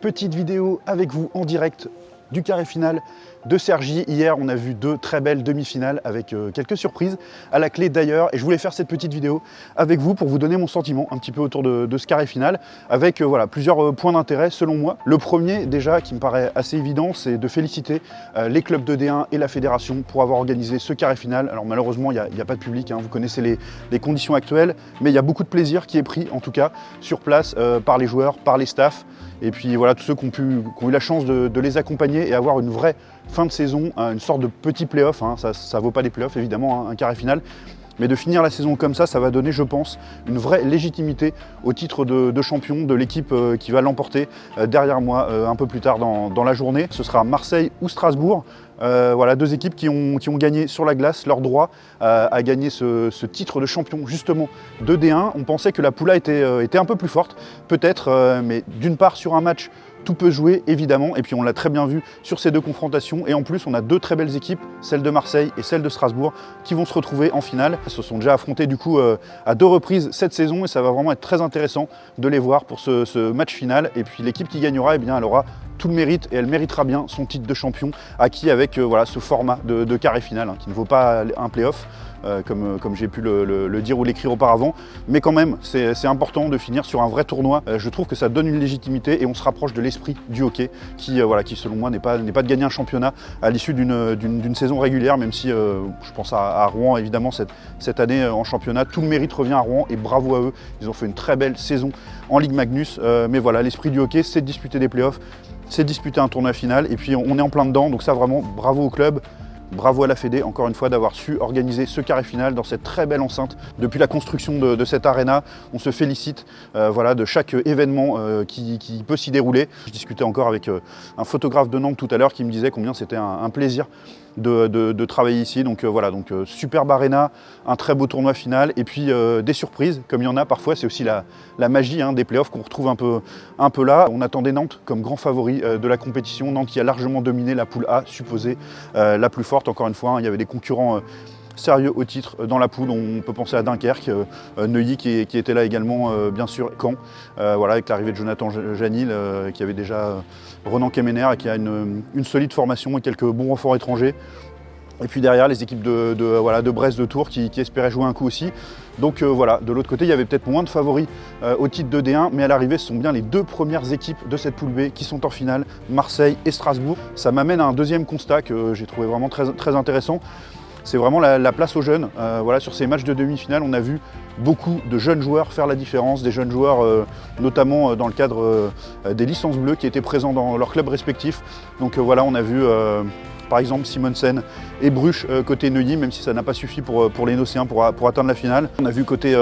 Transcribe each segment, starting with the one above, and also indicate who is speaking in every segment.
Speaker 1: Petite vidéo avec vous en direct du carré final de Cergy. Hier, on a vu deux très belles demi-finales avec quelques surprises à la clé d'ailleurs. Et je voulais faire cette petite vidéo avec vous pour vous donner mon sentiment un petit peu autour de ce carré final avec voilà, plusieurs points d'intérêt selon moi. Le premier déjà qui me paraît assez évident, c'est de féliciter les clubs de D1 et la fédération pour avoir organisé ce carré final. Alors malheureusement, il n'y a pas de public, hein, vous connaissez les conditions actuelles, mais il y a beaucoup de plaisir qui est pris en tout cas sur place par les joueurs, par les staffs. Et puis voilà, tous ceux qui ont eu la chance de les accompagner et avoir une vraie fin de saison, une sorte de petit play-off, hein, ça ne vaut pas des play-offs évidemment, hein, un carré final, mais de finir la saison comme ça va donner, je pense, une vraie légitimité au titre de champion de l'équipe qui va l'emporter derrière moi un peu plus tard dans la journée. Ce sera Marseille ou Strasbourg. Voilà, deux équipes qui ont gagné sur la glace leur droit à gagner ce titre de champion justement de D1. On pensait que la poule A était un peu plus forte, peut-être, mais d'une part sur un match, tout peut jouer évidemment, et puis on l'a très bien vu sur ces deux confrontations, et en plus on a deux très belles équipes, celle de Marseille et celle de Strasbourg, qui vont se retrouver en finale. Ils se sont déjà affrontés du coup à deux reprises cette saison, et ça va vraiment être très intéressant de les voir pour ce match final. Et puis l'équipe qui gagnera, eh bien, elle aura tout le mérite et elle méritera bien son titre de champion acquis avec voilà, ce format de carré final hein, qui ne vaut pas un play-off comme j'ai pu le dire ou l'écrire auparavant, mais quand même c'est important de finir sur un vrai tournoi. Je trouve que ça donne une légitimité et on se rapproche de l'esprit du hockey qui selon moi n'est pas de gagner un championnat à l'issue d'une saison régulière, même si je pense à Rouen évidemment cette année en championnat, tout le mérite revient à Rouen et bravo à eux, ils ont fait une très belle saison en Ligue Magnus, mais voilà, l'esprit du hockey c'est de disputer des playoffs, c'est de disputer un tournoi final, et puis on est en plein dedans, donc ça vraiment bravo au club. Bravo à la Fédé, encore une fois, d'avoir su organiser ce carré final dans cette très belle enceinte. Depuis la construction de cette arena, on se félicite voilà, de chaque événement qui peut s'y dérouler. Je discutais encore avec un photographe de Nantes tout à l'heure qui me disait combien c'était un plaisir de travailler ici. Donc voilà, superbe arena, un très beau tournoi final, et puis des surprises, comme il y en a parfois. C'est aussi la magie hein, des playoffs qu'on retrouve un peu là. On attendait Nantes comme grand favori de la compétition. Nantes qui a largement dominé la poule A, supposée la plus forte. Encore une fois, hein, il y avait des concurrents sérieux au titre dans la poule. On peut penser à Dunkerque, Neuilly qui était là également, bien sûr, Caen, voilà, avec l'arrivée de Jonathan Janil, qui avait déjà Renan Kemener et qui a une solide formation et quelques bons renforts étrangers. Et puis derrière, les équipes de Brest, de Tours qui espéraient jouer un coup aussi. Donc voilà, de l'autre côté, il y avait peut-être moins de favoris au titre de D1, mais à l'arrivée, ce sont bien les deux premières équipes de cette poule B qui sont en finale, Marseille et Strasbourg. Ça m'amène à un deuxième constat que j'ai trouvé vraiment très, très intéressant. C'est vraiment la place aux jeunes. Voilà, sur ces matchs de demi-finale, on a vu beaucoup de jeunes joueurs faire la différence, des jeunes joueurs notamment dans le cadre des licences bleues qui étaient présents dans leurs clubs respectifs. Donc voilà, on a vu par exemple Simonsen et Bruch côté Neuilly, même si ça n'a pas suffi pour les Nocéens pour atteindre la finale. On a vu côté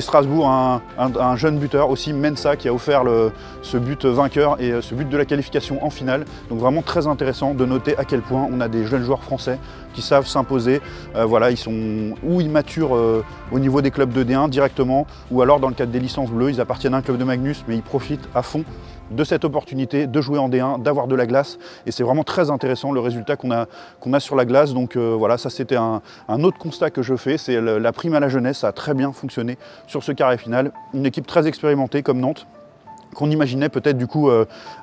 Speaker 1: Strasbourg un jeune buteur, aussi Mensa, qui a offert ce but vainqueur et ce but de la qualification en finale. Donc vraiment très intéressant de noter à quel point on a des jeunes joueurs français qui savent s'imposer. Voilà, ils sont ou immatures au niveau des clubs de D1 directement, ou alors dans le cadre des licences bleues, ils appartiennent à un club de Magnus, mais ils profitent à fond de cette opportunité de jouer en D1, d'avoir de la glace, et c'est vraiment très intéressant le résultat qu'on a sur la glace. Donc voilà, ça c'était un autre constat que je fais, c'est la prime à la jeunesse, ça a très bien fonctionné sur ce carré final. Une équipe très expérimentée comme Nantes, qu'on imaginait peut-être du coup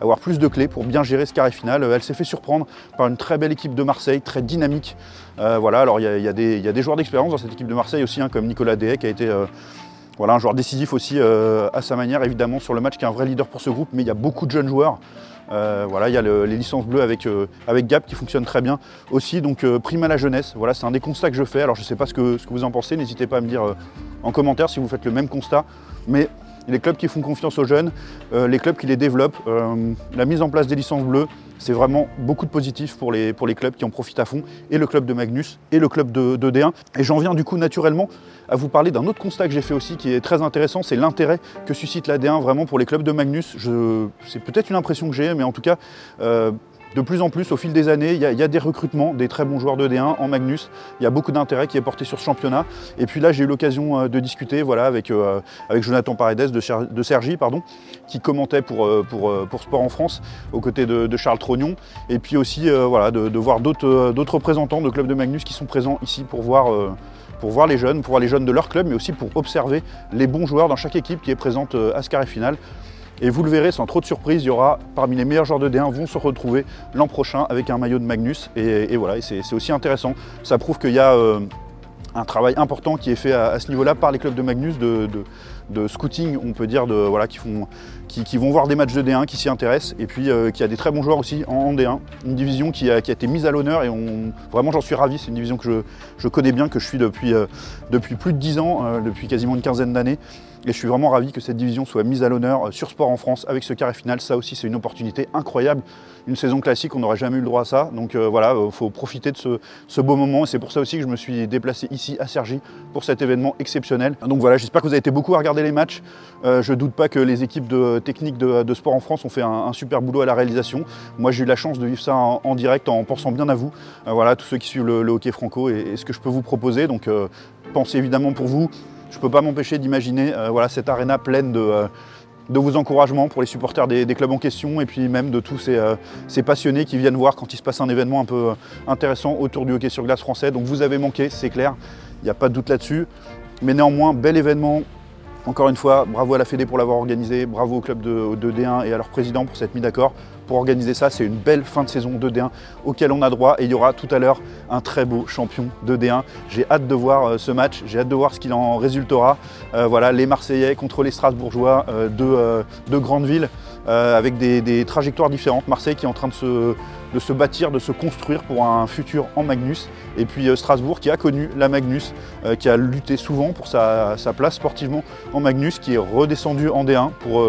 Speaker 1: avoir plus de clés pour bien gérer ce carré final. Elle s'est fait surprendre par une très belle équipe de Marseille, très dynamique. Voilà, alors il y a des joueurs d'expérience dans cette équipe de Marseille aussi, hein, comme Nicolas Deshaies qui a été voilà, un joueur décisif aussi à sa manière évidemment sur le match, qui est un vrai leader pour ce groupe, mais il y a beaucoup de jeunes joueurs. Voilà, il y a les licences bleues avec Gap qui fonctionne très bien aussi, donc prime à la jeunesse. Voilà, c'est un des constats que je fais. Alors je ne sais pas ce que vous en pensez, n'hésitez pas à me dire en commentaire si vous faites le même constat, mais les clubs qui font confiance aux jeunes, les clubs qui les développent, la mise en place des licences bleues, c'est vraiment beaucoup de positifs pour les clubs qui en profitent à fond, et le club de Magnus et le club de D1. Et j'en viens du coup naturellement à vous parler d'un autre constat que j'ai fait aussi qui est très intéressant, c'est l'intérêt que suscite la D1 vraiment pour les clubs de Magnus. C'est peut-être une impression que j'ai, mais en tout cas de plus en plus, au fil des années, il y a des recrutements, des très bons joueurs de D1 en Magnus. Il y a beaucoup d'intérêt qui est porté sur ce championnat. Et puis là, j'ai eu l'occasion de discuter voilà, avec Jonathan Paredes de Cergy, qui commentait pour Sport en France, aux côtés de Charles Trognon. Et puis aussi voilà, de voir d'autres représentants de clubs de Magnus qui sont présents ici pour voir les jeunes de leur club, mais aussi pour observer les bons joueurs dans chaque équipe qui est présente à ce carré final. Et vous le verrez, sans trop de surprise, il y aura parmi les meilleurs joueurs de D1 vont se retrouver l'an prochain avec un maillot de Magnus. Et voilà, c'est aussi intéressant. Ça prouve qu'il y a un travail important qui est fait à ce niveau-là par les clubs de Magnus, de scouting, on peut dire, voilà, qui vont voir des matchs de D1, qui s'y intéressent, et puis qui a des très bons joueurs aussi en D1. Une division qui a été mise à l'honneur, et vraiment j'en suis ravi. C'est une division que je connais bien, que je suis depuis plus de 10 ans, depuis quasiment une quinzaine d'années. Et je suis vraiment ravi que cette division soit mise à l'honneur sur Sport en France avec ce carré final. Ça aussi, c'est une opportunité incroyable. Une saison classique, on n'aurait jamais eu le droit à ça. Donc voilà, il faut profiter de ce beau moment. Et c'est pour ça aussi que je me suis déplacé ici à Cergy pour cet événement exceptionnel. Donc voilà, j'espère que vous avez été beaucoup à regarder les matchs. Je ne doute pas que les équipes techniques de Sport en France ont fait un super boulot à la réalisation. Moi, j'ai eu la chance de vivre ça en direct en pensant bien à vous. Voilà, tous ceux qui suivent le hockey franco et ce que je peux vous proposer. Donc pensez évidemment pour vous. Je ne peux pas m'empêcher d'imaginer voilà, cette aréna pleine de vos encouragements pour les supporters des clubs en question et puis même de tous ces passionnés qui viennent voir quand il se passe un événement un peu intéressant autour du hockey sur glace français. Donc vous avez manqué, c'est clair, il n'y a pas de doute là-dessus. Mais néanmoins, bel événement. Encore une fois, bravo à la Fédé pour l'avoir organisé, bravo au club de D1 et à leur président pour s'être mis d'accord pour organiser ça. C'est une belle fin de saison de D1 auquel on a droit et il y aura tout à l'heure un très beau champion de D1. J'ai hâte de voir ce match, j'ai hâte de voir ce qu'il en résultera. Voilà, les Marseillais contre les Strasbourgeois, deux grandes villes avec des trajectoires différentes. Marseille qui est en train de se bâtir, de se construire pour un futur en Magnus. Et puis Strasbourg qui a connu la Magnus, qui a lutté souvent pour sa place sportivement en Magnus, qui est redescendu en D1 pour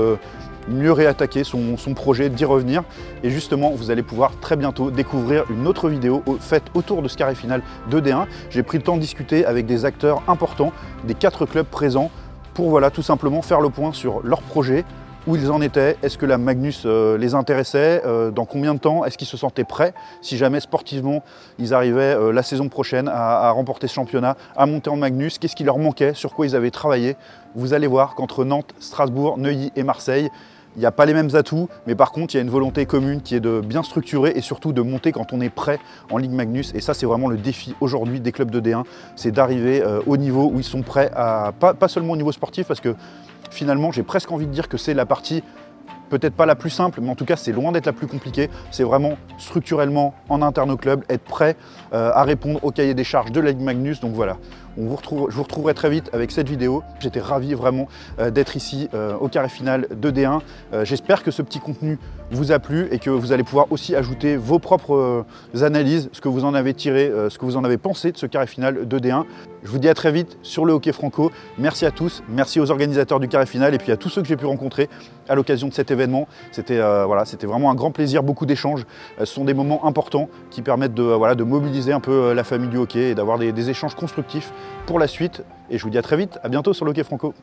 Speaker 1: mieux réattaquer son projet d'y revenir. Et justement, vous allez pouvoir très bientôt découvrir une autre vidéo faite autour de ce carré final de D1. J'ai pris le temps de discuter avec des acteurs importants des 4 clubs présents pour voilà, tout simplement faire le point sur leur projet, où ils en étaient, est-ce que la Magnus les intéressait, dans combien de temps, est-ce qu'ils se sentaient prêts, si jamais sportivement ils arrivaient la saison prochaine à remporter ce championnat, à monter en Magnus, qu'est-ce qui leur manquait, sur quoi ils avaient travaillé. Vous allez voir qu'entre Nantes, Strasbourg, Neuilly et Marseille, il n'y a pas les mêmes atouts, mais par contre, il y a une volonté commune qui est de bien structurer et surtout de monter quand on est prêt en Ligue Magnus. Et ça, c'est vraiment le défi aujourd'hui des clubs de D1, c'est d'arriver au niveau où ils sont prêts, pas seulement au niveau sportif, parce que finalement, j'ai presque envie de dire que c'est la partie peut-être pas la plus simple, mais en tout cas, c'est loin d'être la plus compliquée. C'est vraiment structurellement en interne au club, être prêt à répondre au cahier des charges de la Ligue Magnus. Donc voilà, je vous retrouverai très vite avec cette vidéo. J'étais ravi vraiment d'être ici au carré final de D1. J'espère que ce petit contenu vous a plu et que vous allez pouvoir aussi ajouter vos propres analyses, ce que vous en avez tiré, ce que vous en avez pensé de ce carré final de D1. Je vous dis à très vite sur le hockey franco. Merci à tous, merci aux organisateurs du carré final et puis à tous ceux que j'ai pu rencontrer à l'occasion de cet événement. C'était voilà, vraiment un grand plaisir, beaucoup d'échanges. Ce sont des moments importants qui permettent de mobiliser un peu la famille du hockey et d'avoir des échanges constructifs pour la suite. Et je vous dis à très vite, à bientôt sur le hockey franco.